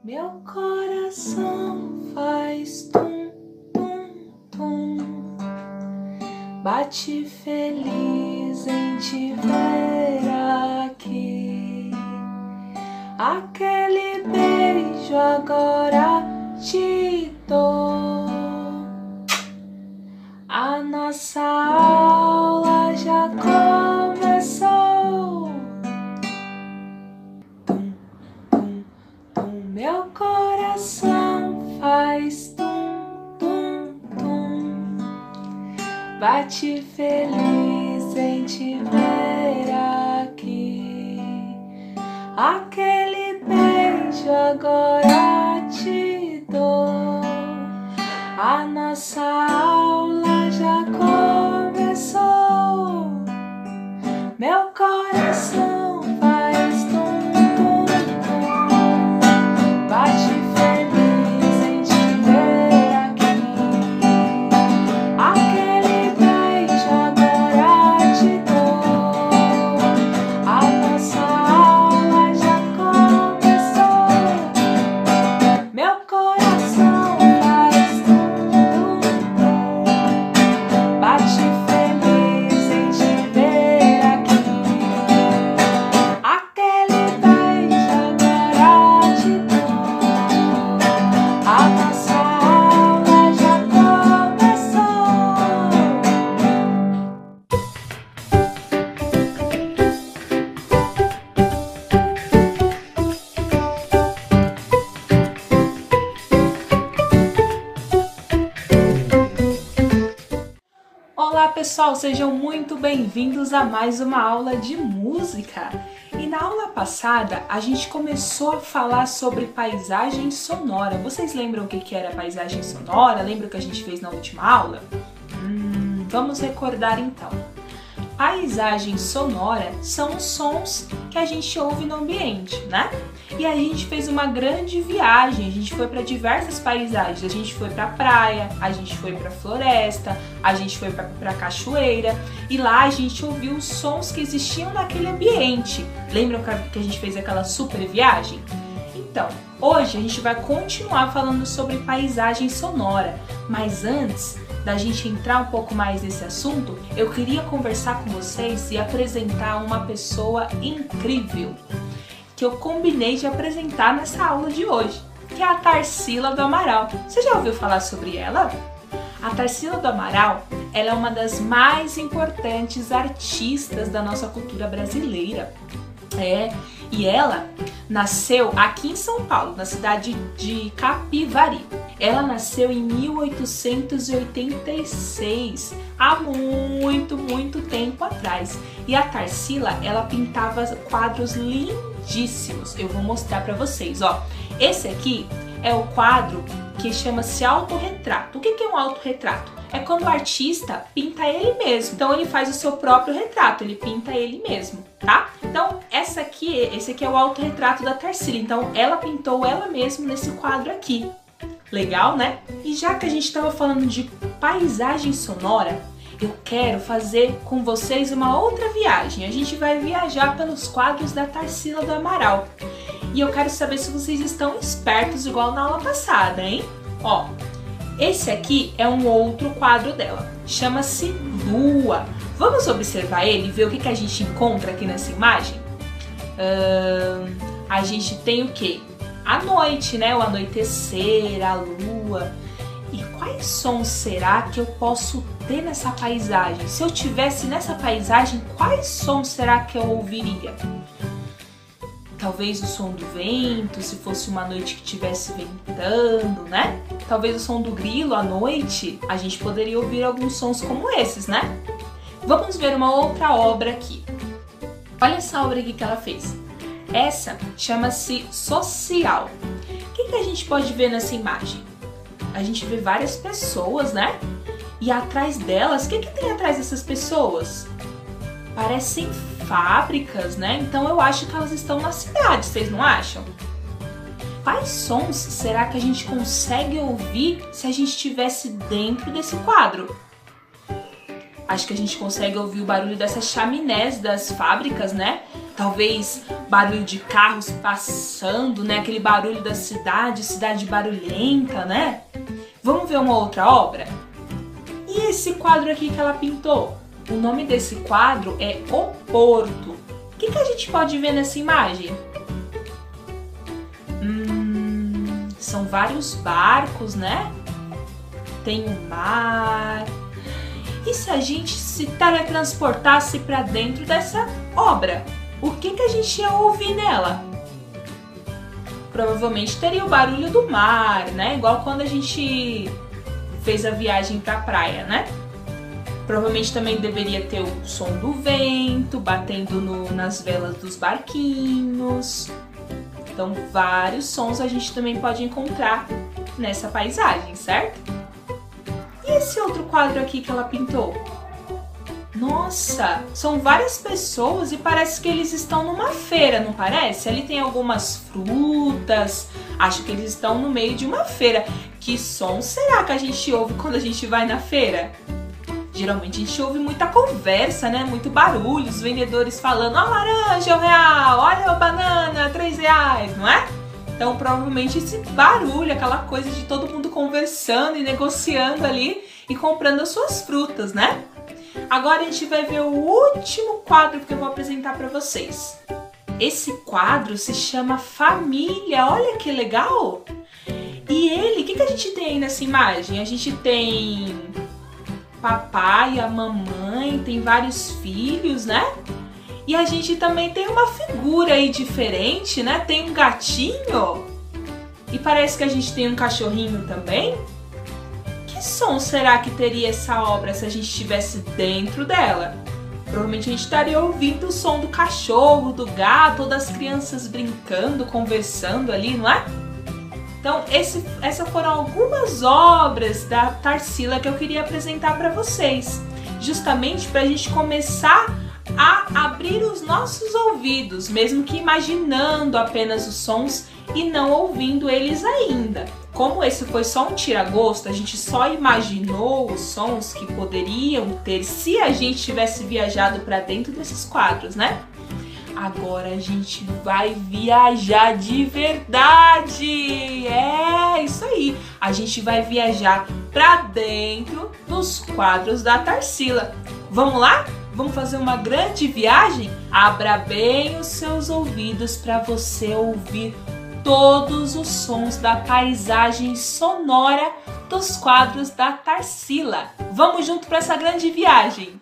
Meu coração faz tum, tum, tum, bate feliz em te ver aqui. Aquele beijo agora te dou. A nossa aula já começou. Tum, tum, tum, meu coração faz tum, tum, tum, bate feliz em te ver aqui. Aquele beijo agora te dou. A nossa aula já começou. Meu coração faz tum, tum, tum, bate feliz em te ver aqui. Aquele beijo agora te dou. A nossa aula já começou. Meu coração faz tum, tum, tum, bate feliz em te ver aqui. Aquele beijo agora te dou. A nossa aula já começou. Olá pessoal, sejam muito bem-vindos a mais uma aula de música. E na aula passada a gente começou a falar sobre paisagem sonora. Vocês lembram o que era paisagem sonora? Lembram o que a gente fez na última aula? Vamos recordar então. Paisagem sonora são os sons que a gente ouve no ambiente, né? E aí a gente fez uma grande viagem, a gente foi para diversas paisagens, a gente foi para praia, a gente foi para floresta, a gente foi para cachoeira e lá a gente ouviu os sons que existiam naquele ambiente. Lembram que a gente fez aquela super viagem? Então, hoje a gente vai continuar falando sobre paisagem sonora, mas antes da gente entrar um pouco mais nesse assunto, eu queria conversar com vocês e apresentar uma pessoa incrível que eu combinei de apresentar nessa aula de hoje, que é a Tarsila do Amaral. Você já ouviu falar sobre ela? A Tarsila do Amaral, ela é uma das mais importantes artistas da nossa cultura brasileira. E ela nasceu aqui em São Paulo, na cidade de Capivari. Ela nasceu em 1886, há muito tempo atrás. E a Tarsila, ela pintava quadros lindíssimos. Eu vou mostrar para vocês, ó. Esse aqui é o quadro que chama-se autorretrato. O que é um autorretrato? É quando o artista pinta ele mesmo. Então ele faz o seu próprio retrato, ele pinta ele mesmo, tá? Então esse aqui é o autorretrato da Tarsila. Então ela pintou ela mesma nesse quadro aqui. Legal, né? E já que a gente estava falando de paisagem sonora, eu quero fazer com vocês uma outra viagem. A gente vai viajar pelos quadros da Tarsila do Amaral. E eu quero saber se vocês estão espertos igual na aula passada, hein? Ó, esse aqui é um outro quadro dela. Chama-se Lua. Vamos observar ele e ver o que a gente encontra aqui nessa imagem? A gente tem o quê? A noite, né? O anoitecer, a lua. E quais sons será que eu posso ter nessa paisagem? Se eu tivesse nessa paisagem, quais sons será que eu ouviria? Talvez o som do vento, se fosse uma noite que estivesse ventando, né? Talvez o som do grilo à noite, a gente poderia ouvir alguns sons como esses, né? Vamos ver uma outra obra aqui. Olha essa obra aqui que ela fez. Essa chama-se Social. O que a gente pode ver nessa imagem? A gente vê várias pessoas, né? E atrás delas, o que tem atrás dessas pessoas? Parecem fábricas, né? Então eu acho que elas estão na cidade, vocês não acham? Quais sons será que a gente consegue ouvir se a gente estivesse dentro desse quadro? Acho que a gente consegue ouvir o barulho dessas chaminés das fábricas, né? talvez barulho de carros passando, né? Aquele barulho da cidade, cidade barulhenta, né? Vamos ver uma outra obra? E esse quadro aqui que ela pintou? O nome desse quadro é O Porto. O que a gente pode ver nessa imagem? São vários barcos, né? Tem o mar. E se a gente se teletransportasse para dentro dessa obra? O que a gente ia ouvir nela? Provavelmente teria o barulho do mar, né? Igual quando a gente fez a viagem para a praia, né? Provavelmente também deveria ter o som do vento batendo nas velas dos barquinhos. Então, vários sons a gente também pode encontrar nessa paisagem, certo? E esse outro quadro aqui que ela pintou? Nossa, são várias pessoas e parece que eles estão numa feira, não parece? Ali tem algumas frutas, acho que eles estão no meio de uma feira. Que som será que a gente ouve quando a gente vai na feira? Geralmente a gente ouve muita conversa, né? Muito barulho, os vendedores falando: ó, laranja, R$1, olha a banana, R$3, não é? Então provavelmente esse barulho, aquela coisa de todo mundo conversando e negociando ali e comprando as suas frutas, né? Agora a gente vai ver o último quadro que eu vou apresentar para vocês. Esse quadro se chama Família, olha que legal! E ele, o que a gente tem aí nessa imagem? A gente tem papai, a mamãe, tem vários filhos, né? E a gente também tem uma figura aí diferente, né? Tem um gatinho e parece que a gente tem um cachorrinho também. Que som será que teria essa obra se a gente estivesse dentro dela? Provavelmente a gente estaria ouvindo o som do cachorro, do gato, ou das crianças brincando, conversando ali, não é? Então, essas foram algumas obras da Tarsila que eu queria apresentar para vocês, justamente para a gente começar a abrir os nossos ouvidos, mesmo que imaginando apenas os sons e não ouvindo eles ainda. Como esse foi só um tira-gosto, a gente só imaginou os sons que poderiam ter se a gente tivesse viajado para dentro desses quadros, né? Agora a gente vai viajar de verdade! É isso aí! A gente vai viajar para dentro dos quadros da Tarsila. Vamos lá? Vamos fazer uma grande viagem? Abra bem os seus ouvidos para você ouvir todos os sons da paisagem sonora dos quadros da Tarsila. Vamos junto para essa grande viagem!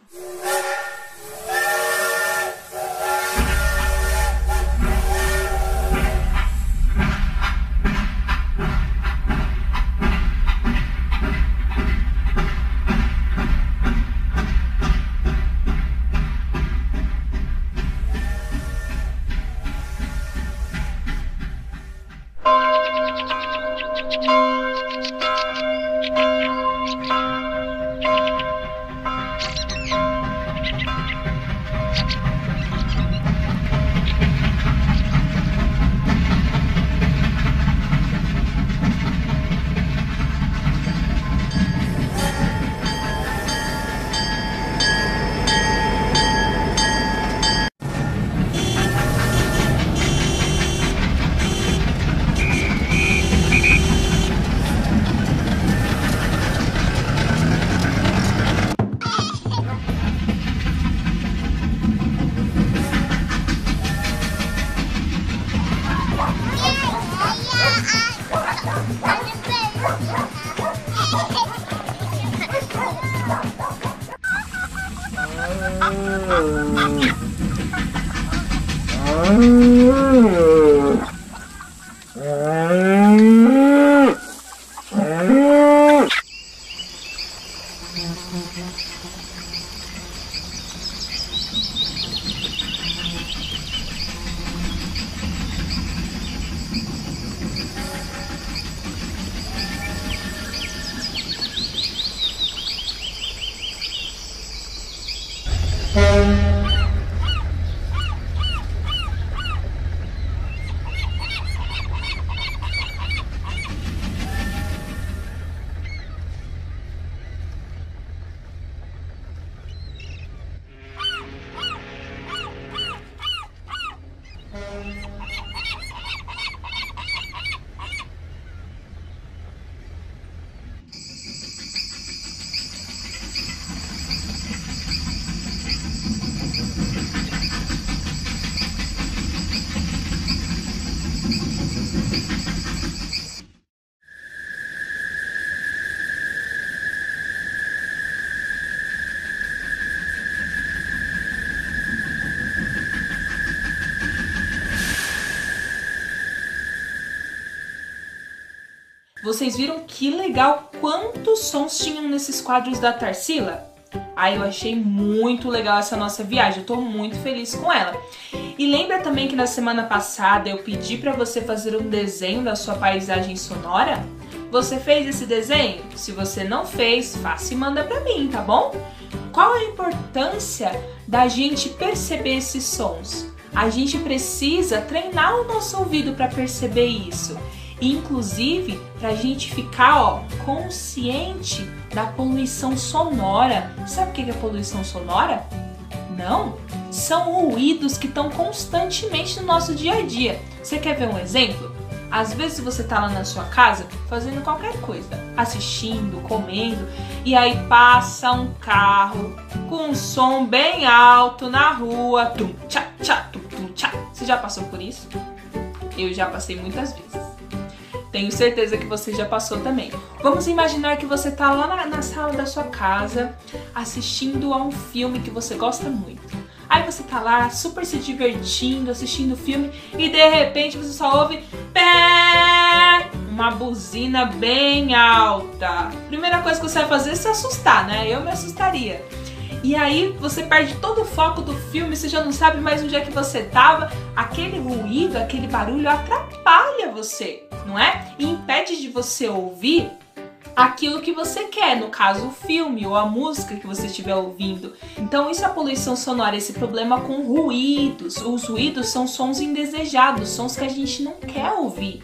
Vocês viram que legal quantos sons tinham nesses quadros da Tarsila? Eu achei muito legal essa nossa viagem, eu tô muito feliz com ela. E lembra também que na semana passada eu pedi pra você fazer um desenho da sua paisagem sonora? Você fez esse desenho? Se você não fez, faça e manda pra mim, tá bom? Qual a importância da gente perceber esses sons? A gente precisa treinar o nosso ouvido para perceber isso. Inclusive, para a gente ficar consciente da poluição sonora. Sabe o que é poluição sonora? Não, são ruídos que estão constantemente no nosso dia a dia. Você quer ver um exemplo? Às vezes você tá lá na sua casa fazendo qualquer coisa, assistindo, comendo, e aí passa um carro com um som bem alto na rua, tum tchá tchá, tum tum tchá. Você já passou por isso? Eu já passei muitas vezes. Tenho certeza que você já passou também. Vamos imaginar que você tá lá na sala da sua casa assistindo a um filme que você gosta muito. Aí você tá lá super se divertindo, assistindo o filme e de repente você só ouve pé, uma buzina bem alta. Primeira coisa que você vai fazer é se assustar, né? Eu me assustaria. E aí você perde todo o foco do filme, você já não sabe mais onde é que você tava. Aquele ruído, aquele barulho atrapalha você, não é? E impede de você ouvir aquilo que você quer, no caso o filme ou a música que você estiver ouvindo. Então isso é a poluição sonora, esse problema com ruídos. Os ruídos são sons indesejados, sons que a gente não quer ouvir,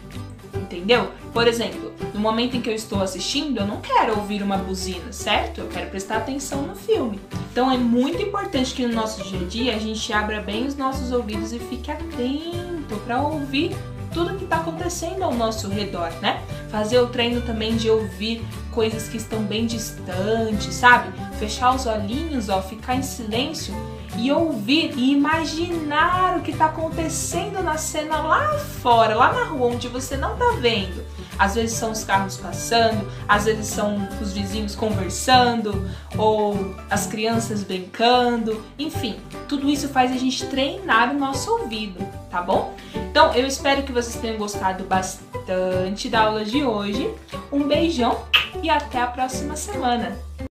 entendeu? Por exemplo, no momento em que eu estou assistindo, eu não quero ouvir uma buzina, certo? Eu quero prestar atenção no filme. Então é muito importante que no nosso dia a dia a gente abra bem os nossos ouvidos e fique atento para ouvir tudo que está acontecendo ao nosso redor, né? Fazer o treino também de ouvir coisas que estão bem distantes, sabe? Fechar os olhinhos, ficar em silêncio e ouvir e imaginar o que está acontecendo na cena lá fora, lá na rua, onde você não está vendo. Às vezes são os carros passando, às vezes são os vizinhos conversando, ou as crianças brincando, enfim, tudo isso faz a gente treinar o nosso ouvido, tá bom? Então eu espero que vocês tenham gostado bastante da aula de hoje. Um beijão e até a próxima semana!